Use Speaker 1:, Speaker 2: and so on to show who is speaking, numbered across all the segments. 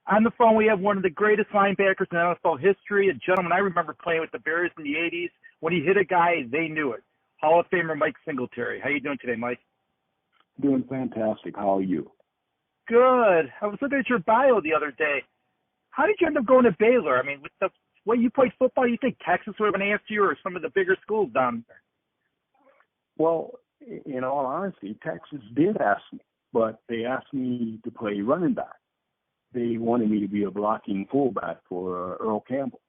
Speaker 1: On the phone, we have one of the greatest linebackers in NFL history, a gentleman I remember playing with the Bears in the 80s. When he hit a guy, they knew it. Hall of Famer Mike Singletary. How you doing today, Mike?
Speaker 2: Doing fantastic. How are you?
Speaker 1: Good. I was looking at your bio the other day. How did you end up going to Baylor? I mean, with the way you played football, you think Texas would have been after you or some of the bigger schools down there?
Speaker 2: Well, in all honesty, Texas did ask me, but they asked me to play running back. They wanted me to be a blocking fullback for Earl Campbell.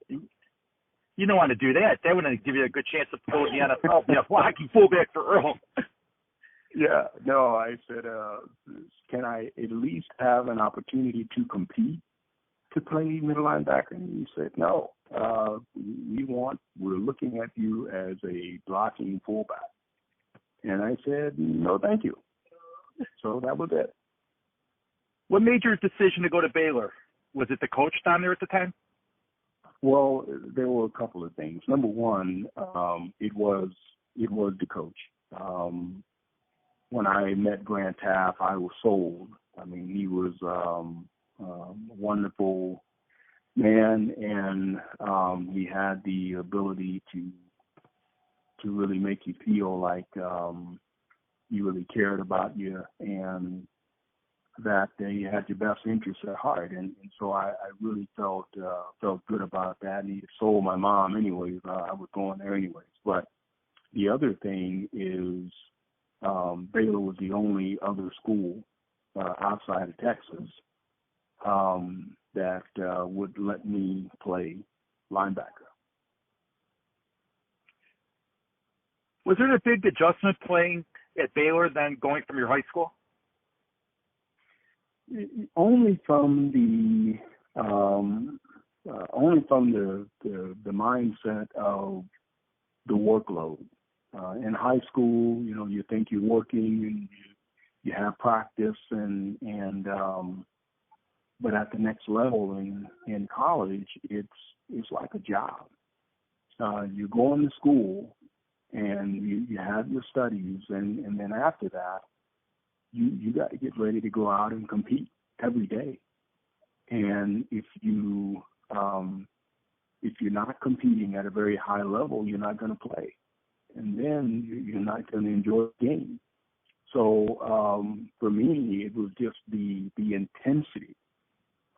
Speaker 1: You don't want to do that. That wouldn't give you a good chance to pull the NFL, be a blocking fullback for Earl.
Speaker 2: Yeah, no, I said, can I at least have an opportunity to compete to play middle linebacker? And he said, no, we're looking at you as a blocking fullback. And I said, no, thank you. So that was it.
Speaker 1: What made your decision to go to Baylor? Was it the coach down there at the time?
Speaker 2: Well, there were a couple of things. Number one, it was the coach. When I met Grant Teaff, I was sold. I mean, he was a wonderful man, and he had the ability to really make you feel like he really cared about you and that they had your best interests at heart. And so I really felt good about that. And he sold my mom anyways. I was going there anyways. But the other thing is Baylor was the only other school outside of Texas that would let me play linebacker.
Speaker 1: Was there a big adjustment playing at Baylor than going from your high school?
Speaker 2: Only from the mindset of the workload. In high school, you think you're working and you have practice but at the next level in college, it's like a job. You're going to school and you have your studies, and then after that, you got to get ready to go out and compete every day. And if you're not competing at a very high level, you're not going to play, and then you're not going to enjoy the game. So for me, it was just the intensity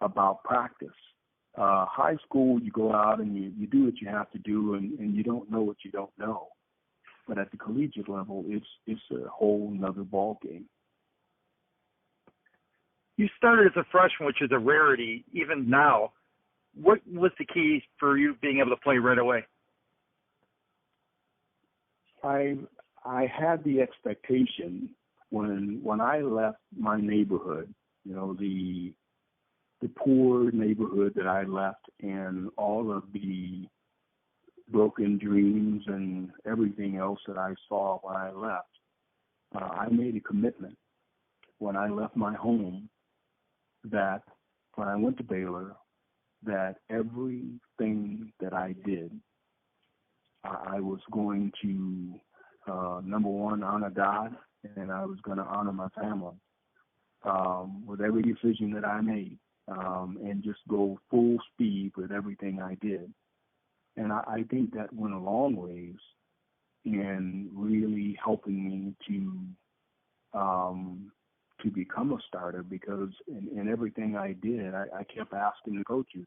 Speaker 2: about practice. High school, you go out and you do what you have to do, and you don't know what you don't know. But at the collegiate level, it's a whole nother ball game.
Speaker 1: You started as a freshman, which is a rarity even now. What was the key for you being able to play right away?
Speaker 2: I had the expectation when I left my neighborhood, the poor neighborhood that I left, and all of the broken dreams and everything else that I saw when I left. I made a commitment when I left my home that when I went to Baylor, that everything that I did, I was going to, number one, honor God, and I was going to honor my family with every decision that I made, and just go full speed with everything I did. And I think that went a long ways in really helping me to become a starter, because in everything I did, I kept asking the coaches,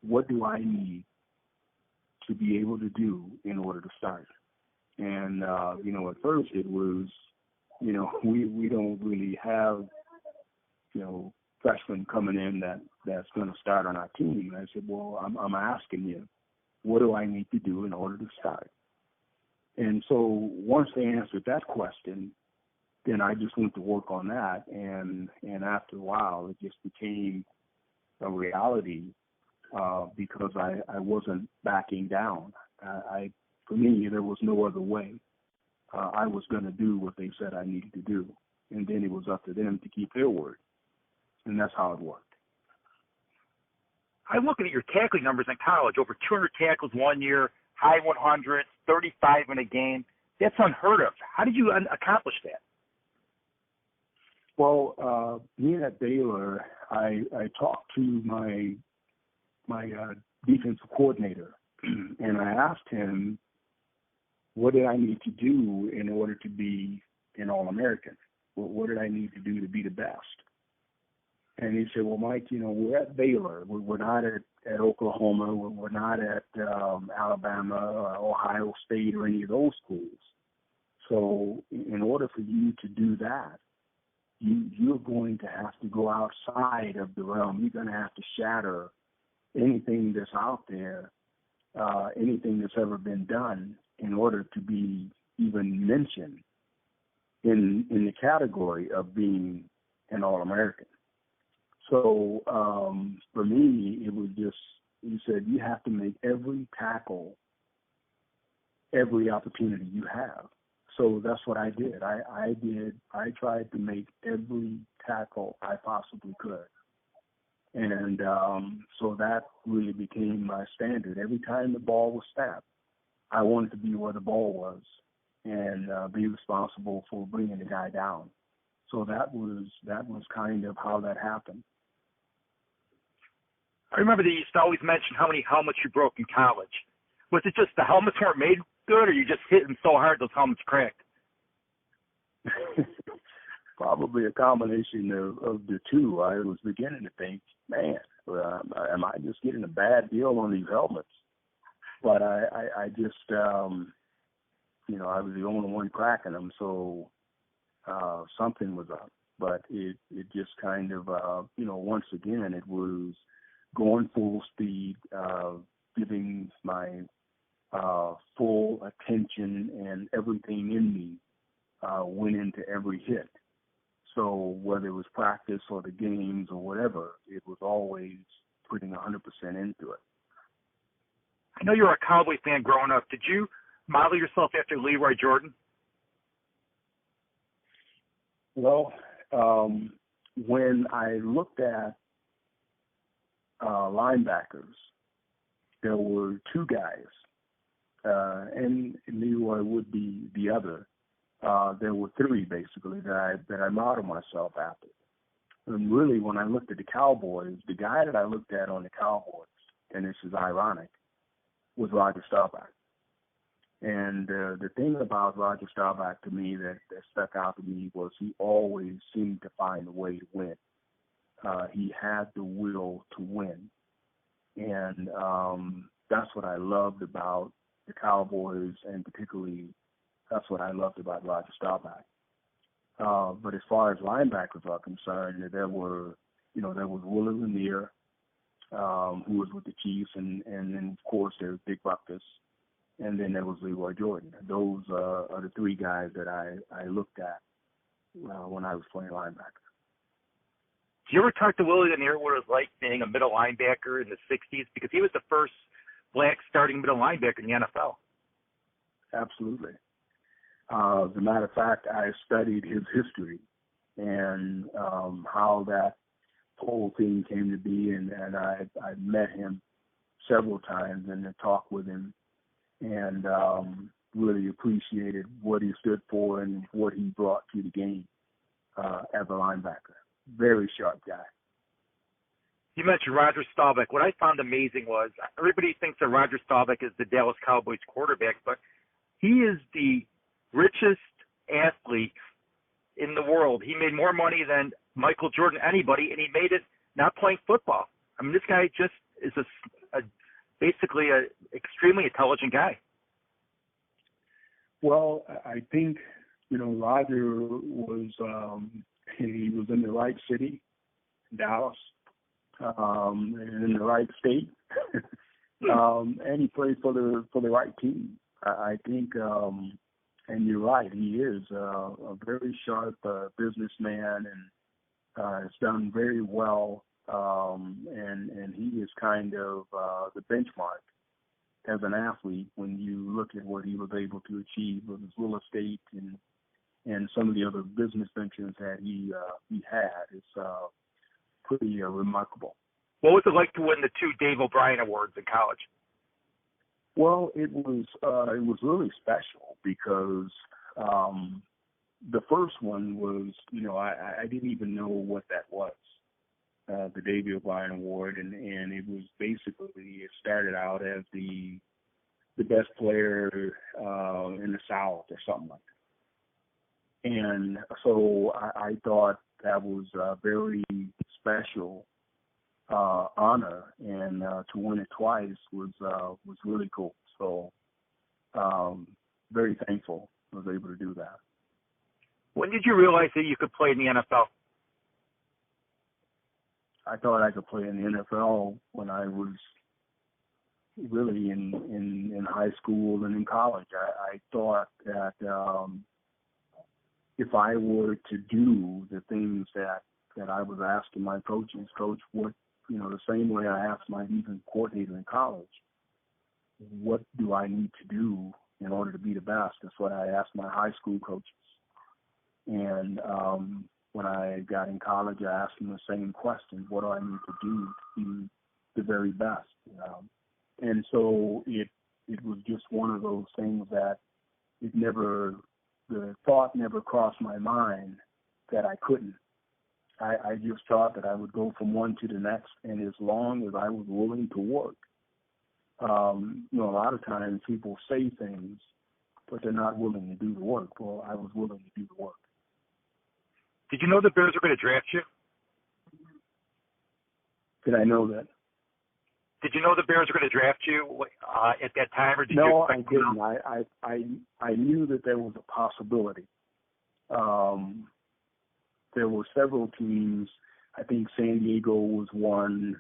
Speaker 2: what do I need to be able to do in order to start? And, at first it was, we don't really have, freshmen coming in that's going to start on our team. And I said, well, I'm asking you, what do I need to do in order to start? And so once they answered that question, then I just went to work on that, and after a while, it just became a reality because I wasn't backing down. For me, there was no other way. I was going to do what they said I needed to do, and then it was up to them to keep their word, and that's how it worked.
Speaker 1: I'm looking at your tackling numbers in college, over 200 tackles 1 year, high 100s, 35 in a game. That's unheard of. How did you accomplish that?
Speaker 2: Being at Baylor, I talked to my defensive coordinator, and I asked him, what did I need to do in order to be an All-American? What did I need to do to be the best? And he said, well, Mike, we're at Baylor. We're not at Oklahoma. We're not at Alabama or Ohio State or any of those schools. So in order for you to do that, you're going to have to go outside of the realm. You're going to have to shatter anything that's out there, anything that's ever been done in order to be even mentioned in the category of being an All-American. So for me, it was just, he said, you have to make every tackle, every opportunity you have. So that's what I did. I tried to make every tackle I possibly could. And so that really became my standard. Every time the ball was snapped, I wanted to be where the ball was and be responsible for bringing the guy down. So that was kind of how that happened.
Speaker 1: I remember they used to always mention how many helmets you broke in college. Was it just the helmets weren't made good, or you just hitting so hard those helmets cracked?
Speaker 2: Probably a combination of the two. I was beginning to think, man, am I just getting a bad deal on these helmets? But I just, I was the only one cracking them, so something was up. But it just kind of, once again, it was going full speed, giving my full attention, and everything in me went into every hit. So whether it was practice or the games or whatever, it was always putting 100% into it.
Speaker 1: I know you're a Cowboy fan growing up. Did you model yourself after Leroy Jordan?
Speaker 2: Well, when I looked at linebackers, there were two guys, and Leroy would be the other. There were three, basically, that I modeled myself after. And really, when I looked at the Cowboys, the guy that I looked at on the Cowboys, and this is ironic, was Roger Staubach. And the thing about Roger Staubach to me that stuck out to me was he always seemed to find a way to win. He had the will to win. And that's what I loved about the Cowboys, and particularly that's what I loved about Roger Staubach. But as far as linebackers are concerned, there was Willie Lanier, who was with the Chiefs, and then, of course, there's Big Buckus, and then there was Leroy Jordan. Those are the three guys that I looked at when I was playing linebacker.
Speaker 1: Did you ever talk to Willie Lanier what it was like being a middle linebacker in the 60s? Because he was the first black starting middle linebacker in the NFL.
Speaker 2: Absolutely. As a matter of fact, I studied his history and how that whole thing came to be, and I met him several times and talked with him, and really appreciated what he stood for and what he brought to the game as a linebacker. Very sharp guy.
Speaker 1: You mentioned Roger Staubach. What I found amazing was everybody thinks that Roger Staubach is the Dallas Cowboys quarterback, but he is the richest athlete in the world. He made more money than Michael Jordan, anybody, and he made it not playing football. I mean, this guy just is basically an extremely intelligent guy.
Speaker 2: Well, I think, Roger was, he was in the right city, Dallas, and in the right state, and he played for the right team. I think, and you're right, he is a very sharp businessman, and has done very well, and he is kind of the benchmark as an athlete when you look at what he was able to achieve with his real estate and some of the other business ventures that he had. It's pretty remarkable.
Speaker 1: What was it like to win the 2 Dave O'Brien Awards in college?
Speaker 2: Well, it was really special because the first one was, I didn't even know what that was, the David O'Brien Award, and it was basically, it started out as the best player in the South or something like that. And so I thought that was a very special honor, and to win it twice was really cool. So very thankful I was able to do that.
Speaker 1: When did you realize that you could play in the NFL?
Speaker 2: I thought I could play in the NFL when I was really in high school and in college. I thought that if I were to do the things that I was asking my coaches, coach, what, the same way I asked my defense coordinator in college, what do I need to do in order to be the best? That's what I asked my high school coaches. And when I got in college, I asked them the same question: what do I need to do to be the very best? And so it was just one of those things that the thought never crossed my mind that I couldn't. I just thought that I would go from one to the next, and as long as I was willing to work. A lot of times people say things, but they're not willing to do the work. Well, I was willing to do the work.
Speaker 1: Did you know the Bears were going to draft you?
Speaker 2: Did I know that?
Speaker 1: Did you know the Bears were going to draft you at that time, or did you?
Speaker 2: No, I didn't. I knew that there was a possibility. There were several teams. I think San Diego was one,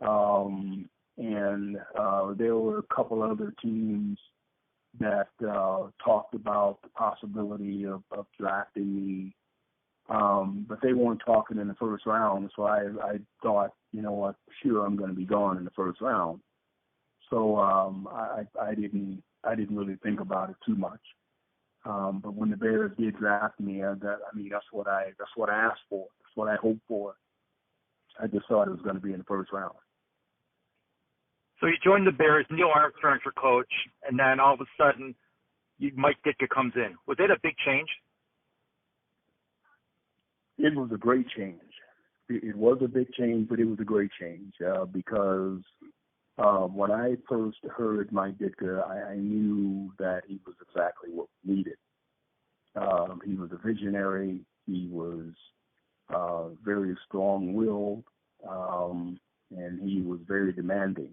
Speaker 2: and there were a couple other teams that talked about the possibility of drafting me. But they weren't talking in the first round, so I thought, sure, I'm going to be gone in the first round. So I didn't really think about it too much. But when the Bears did draft me, that's what I asked for. That's what I hoped for. I just thought it was going to be in the first round.
Speaker 1: So you joined the Bears, Neil Armstrong's your coach, and then all of a sudden, Mike Ditka comes in. Was it a big change?
Speaker 2: It was a great change. It was a big change, but it was a great change because when I first heard Mike Ditka, I knew that he was exactly what we needed. He was a visionary. He was very strong-willed, and he was very demanding.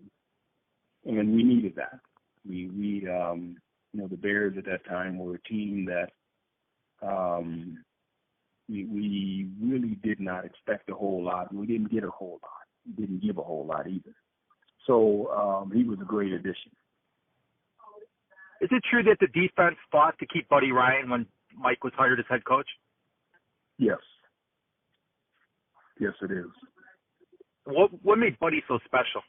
Speaker 2: And we needed that. The Bears at that time were a team that we really did not expect a whole lot, and we didn't get a whole lot. We didn't give a whole lot either. So he was a great addition.
Speaker 1: Is it true that the defense fought to keep Buddy Ryan when Mike was hired as head coach?
Speaker 2: Yes. Yes, it is.
Speaker 1: What made Buddy so special?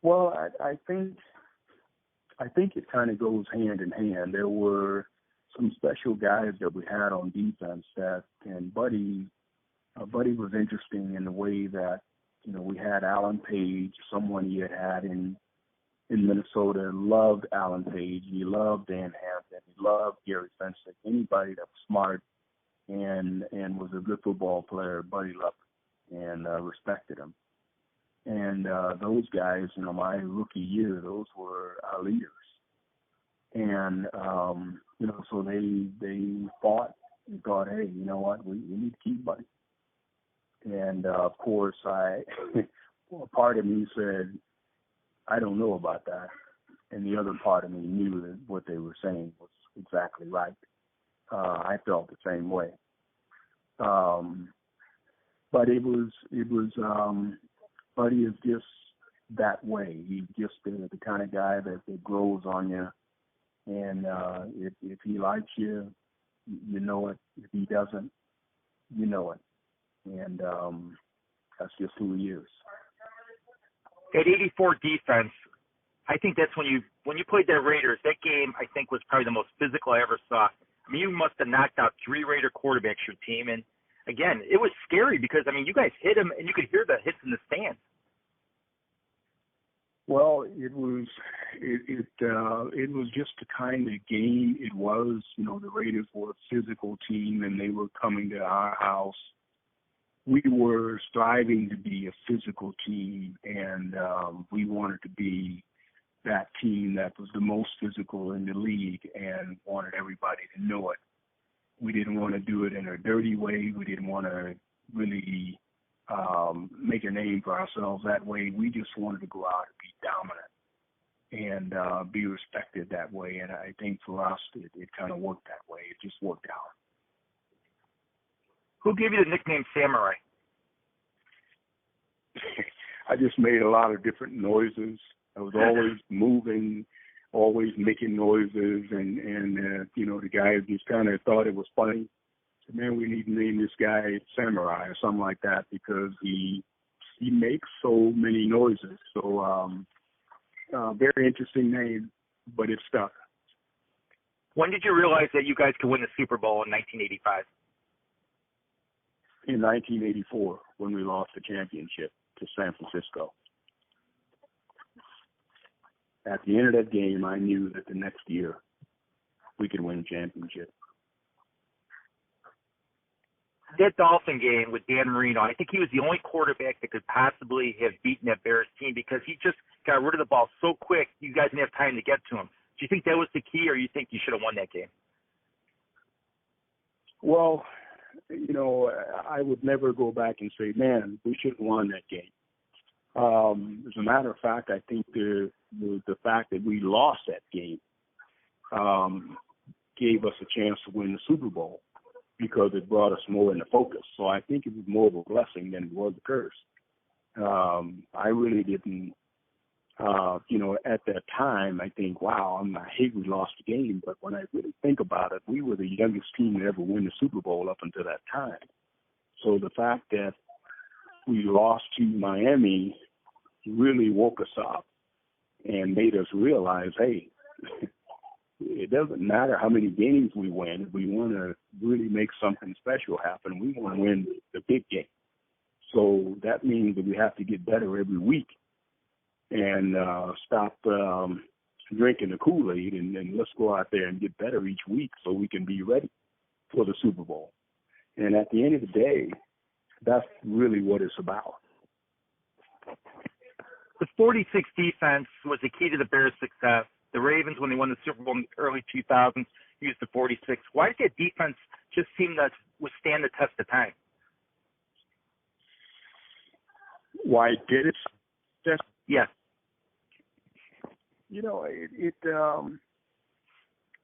Speaker 2: Well, I think it kind of goes hand in hand. There were some special guys that we had on defense and Buddy was interesting in the way that, we had Alan Page, someone he had in Minnesota, loved Alan Page. He loved Dan Hampton. He loved Gary Fensick. Anybody that was smart and was a good football player, Buddy loved and respected him. And those guys, my rookie year, those were our leaders. And, so they fought and thought, hey, you know what, we need to keep Buddy. And, of course, part of me said, I don't know about that. And the other part of me knew that what they were saying was exactly right. I felt the same way. But it was Buddy is just that way. He's just the kind of guy that grows on you. And if he likes you, you know it. If he doesn't, you know it. And that's just who he is.
Speaker 1: At 84 defense, I think that's when you played the Raiders, that game I think was probably the most physical I ever saw. I mean, you must have knocked out 3 Raider quarterbacks, your team. And, again, it was scary because, you guys hit him and you could hear the hits in the stands.
Speaker 2: Well, it was just the kind of game it was. You know, the Raiders were a physical team, and they were coming to our house. We were striving to be a physical team, and we wanted to be that team that was the most physical in the league and wanted everybody to know it. We didn't want to do it in a dirty way. We didn't want to really make a name for ourselves that way. We just wanted to go out and be dominant and be respected that way. And I think for us, it kind of worked that way. It just worked out.
Speaker 1: Who gave you the nickname Samurai?
Speaker 2: I just made a lot of different noises. I was always moving, always making noises, and you know, the guys just kind of thought it was funny. Said, man, we need to name this guy Samurai or something like that because he makes so many noises. So very interesting name, but it stuck.
Speaker 1: When did you realize that you guys could win the Super Bowl in 1985?
Speaker 2: In 1984, when we lost the championship to San Francisco. At the end of that game, I knew that the next year we could win a championship.
Speaker 1: That Dolphin game with Dan Marino, I think he was the only quarterback that could possibly have beaten that Bears team because he just got rid of the ball so quick, you guys didn't have time to get to him. Do you think that was the key, or you think you should have won that game?
Speaker 2: Well, you know, I would never go back and say, man, we should have won that game. As a matter of fact, I think the fact that we lost that game gave us a chance to win the Super Bowl because it brought us more into focus. So I think it was more of a blessing than it was a curse. I really didn't, you know, at that time, I think, wow, I hate we lost the game. But when I really think about it, we were the youngest team to ever win the Super Bowl up until that time. So the fact that we lost to Miami really woke us up and made us realize, hey, it doesn't matter how many games we win. If we want to really make something special happen, we want to win the big game. So that means that we have to get better every week and stop drinking the Kool-Aid and let's go out there and get better each week so we can be ready for the Super Bowl. And at the end of the day, that's really what it's about.
Speaker 1: The 46 defense was the key to the Bears' success. The Ravens, when they won the Super Bowl in the early 2000s, used the 46. Why did that defense just seem to withstand the test of time?
Speaker 2: Why did it?
Speaker 1: Yes.
Speaker 2: You know,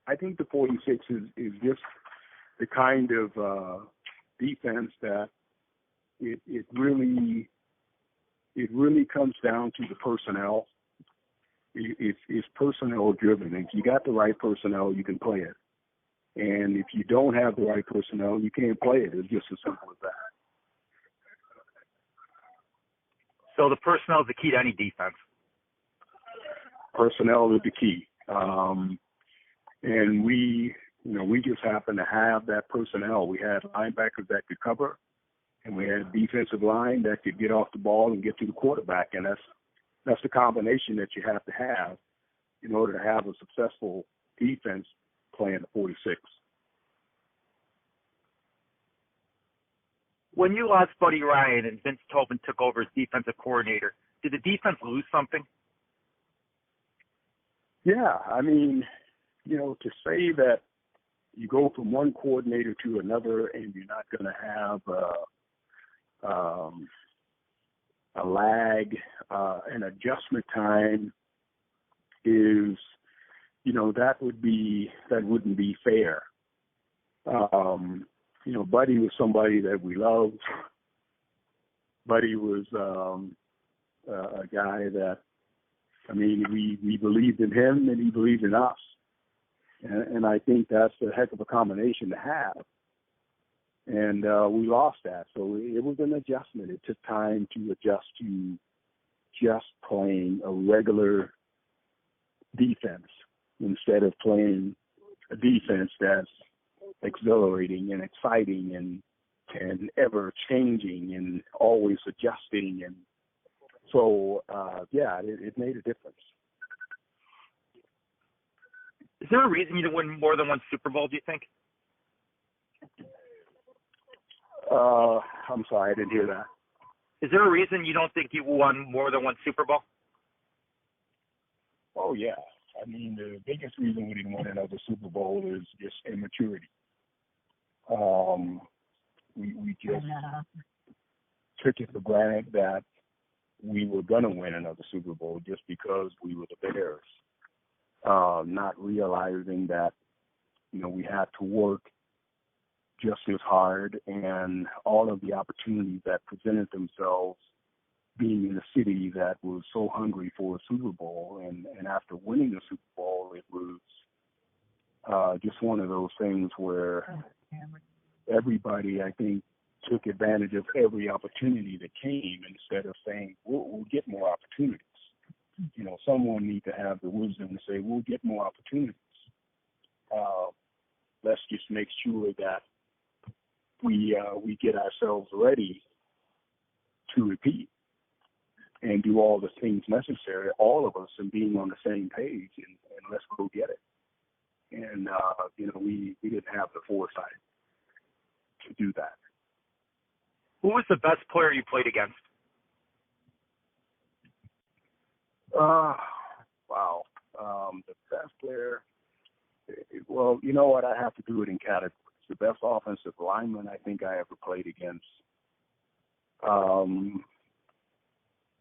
Speaker 2: I think the 46 is just the kind of defense that it really comes down to the personnel. It's personnel driven. If you got the right personnel, you can play it. And if you don't have the right personnel, you can't play it. It's just as simple as that.
Speaker 1: So the personnel is the key to any defense.
Speaker 2: Personnel is the key. And we just happen to have that personnel. We had linebackers that could cover, and we had a defensive line that could get off the ball and get to the quarterback. And that's the combination that you have to have in order to have a successful defense playing the 46.
Speaker 1: When you lost Buddy Ryan and Vince Tobin took over as defensive coordinator, did the defense lose something?
Speaker 2: Yeah, I mean, you know, to say that you go from one coordinator to another and you're not going to have a lag, an adjustment time is, you know, that wouldn't be fair. You know, Buddy was somebody that we loved. Buddy was a guy that, I mean, we believed in him and he believed in us. And I think that's a heck of a combination to have. And we lost that. So it was an adjustment. It took time to adjust to just playing a regular defense instead of playing a defense that's exhilarating and exciting and ever changing and always adjusting. And So, yeah, it made a difference.
Speaker 1: Is there a reason you didn't win more than one Super Bowl, do you think?
Speaker 2: I'm sorry, I didn't hear that.
Speaker 1: Is there a reason you don't think you won more than one Super Bowl?
Speaker 2: Oh, yeah. I mean, the biggest reason we didn't win another Super Bowl is just immaturity. We just took it for granted that we were going to win another Super Bowl just because we were the Bears, not realizing that, we had to work just as hard, and all of the opportunities that presented themselves being in a city that was so hungry for a Super Bowl, and after winning the Super Bowl, it was just one of those things where everybody, I think, took advantage of every opportunity that came instead of saying, we'll get more opportunities. Someone needs to have the wisdom to say, we'll get more opportunities. Let's just make sure that we get ourselves ready to repeat and do all the things necessary, all of us, and being on the same page, and let's go get it. And, we didn't have the foresight to do that.
Speaker 1: Who was the best player you played against?
Speaker 2: Wow. The best player, well, you know what? I have to do it in categories. The best offensive lineman I think I ever played against,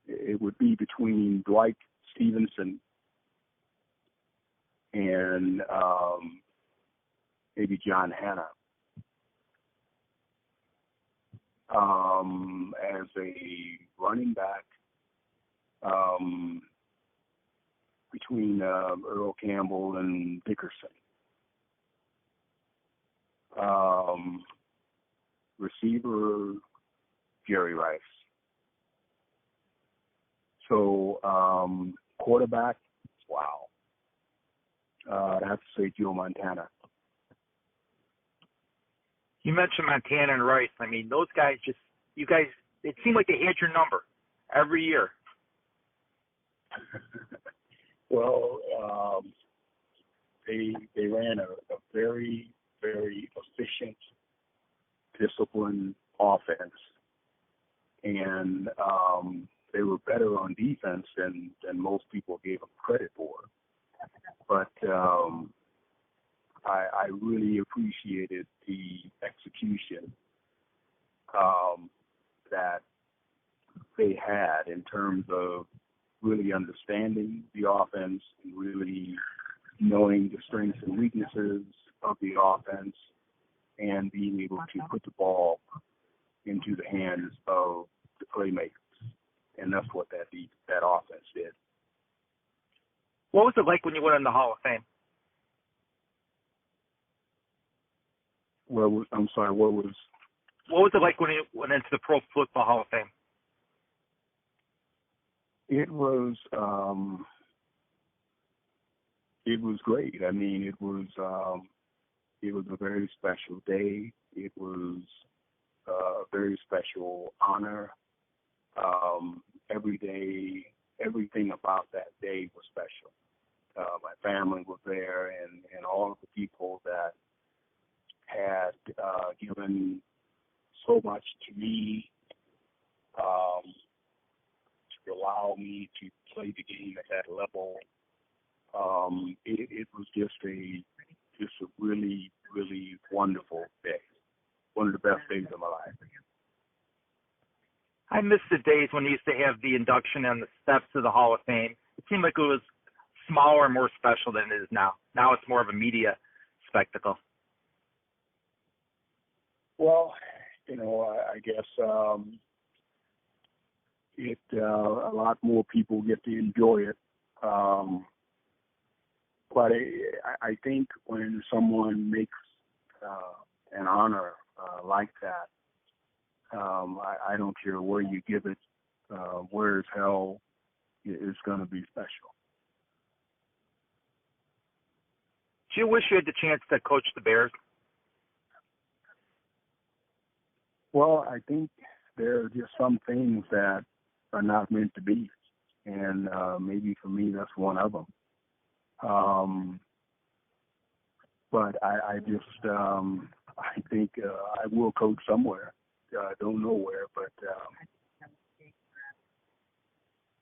Speaker 2: it would be between Dwight Stevenson and maybe John Hanna. As a running back, between Earl Campbell and Dickerson. Receiver, Jerry Rice. So, quarterback, wow. I'd have to say Joe Montana.
Speaker 1: You mentioned Montana and Rice. I mean, those guys it seemed like they had your number every year.
Speaker 2: Well, they ran a very, very efficient, disciplined offense, and they were better on defense than most people gave them credit for. But I really appreciated the execution that they had in terms of really understanding the offense and really knowing the strengths and weaknesses of the offense and being able to put the ball into the hands of the playmakers. And that's what that offense did.
Speaker 1: What was it like when you went in the Hall of Fame?
Speaker 2: Well, I'm sorry, what was
Speaker 1: it like when you went into the Pro Football Hall of Fame?
Speaker 2: It was great. I mean, it was a very special day. It was a very special honor. Everything about that day was special. My family was there, and all of the people that had given so much to me to allow me to play the game at that level. It was just a really, really wonderful day. One of the best days of my life.
Speaker 1: I miss the days when they used to have the induction and the steps to the Hall of Fame. It seemed like it was smaller and more special than it is now. Now it's more of a media spectacle.
Speaker 2: Well, I guess a lot more people get to enjoy it. But I think when someone makes an honor like that, I don't care where you give it, where it's held, it's going to be special.
Speaker 1: Do you wish you had the chance to coach the Bears?
Speaker 2: Well, I think there are just some things that are not meant to be, and maybe for me that's one of them. But I just I think I will coach somewhere. I don't know where, but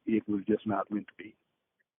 Speaker 2: it was just not meant to be.